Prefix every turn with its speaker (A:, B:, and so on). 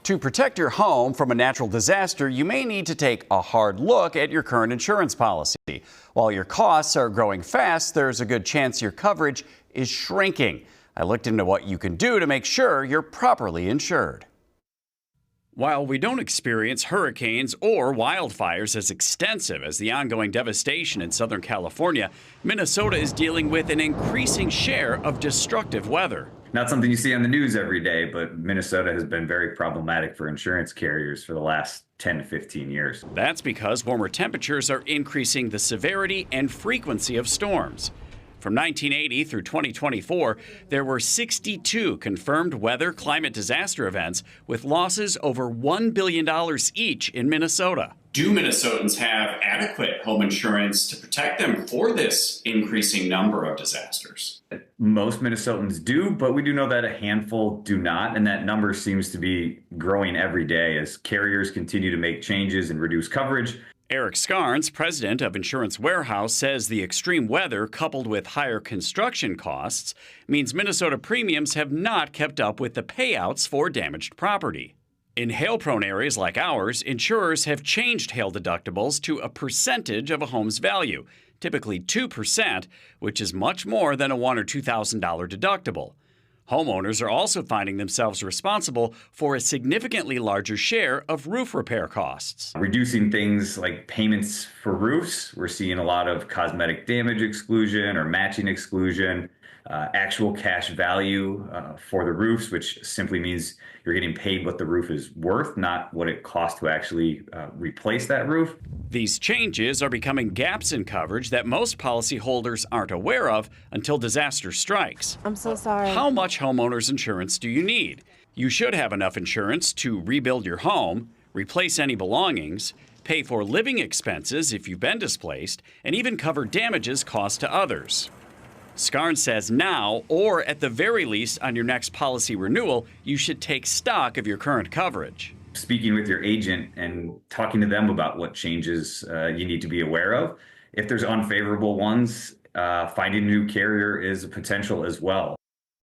A: To protect your home from a natural disaster, you may need to take a hard look at your current insurance policy. While your costs are growing fast, there's a good chance your coverage is shrinking. I looked into what you can do to make sure you're properly insured. While we don't experience hurricanes or wildfires as extensive as the ongoing devastation in Southern California, Minnesota is dealing with an increasing share of destructive weather.
B: Not something you see on the news every day, but Minnesota has been very problematic for insurance carriers for the last 10 to 15 years.
A: That's because warmer temperatures are increasing the severity and frequency of storms. From 1980 through 2024, there were 62 confirmed weather climate disaster events with losses over $1 billion each in Minnesota.
C: Do Minnesotans have adequate home insurance to protect them for this increasing number of disasters?
B: Most Minnesotans do, but we do know that a handful do not, and that number seems to be growing every day as carriers continue to make changes and reduce coverage.
A: Eric Scarns, president of Insurance Warehouse, says the extreme weather coupled with higher construction costs means Minnesota premiums have not kept up with the payouts for damaged property. In hail-prone areas like ours, insurers have changed hail deductibles to a percentage of a home's value, typically 2%, which is much more than a $1,000 or $2,000 deductible. Homeowners are also finding themselves responsible for a significantly larger share of roof repair costs.
B: Reducing things like payments for roofs, we're seeing a lot of cosmetic damage exclusion or matching exclusion, actual cash value for the roofs, which simply means you're getting paid what the roof is worth, not what it costs to actually replace that roof.
A: These changes are becoming gaps in coverage that most policyholders aren't aware of until disaster strikes.
D: I'm so sorry.
A: How much homeowners insurance do you need? You should have enough insurance to rebuild your home, replace any belongings, pay for living expenses if you've been displaced, and even cover damages caused to others. Scarn says now, or at the very least on your next policy renewal, you should take stock of your current coverage.
B: Speaking with your agent and talking to them about what changes you need to be aware of. If there's unfavorable ones, finding a new carrier is a potential as well.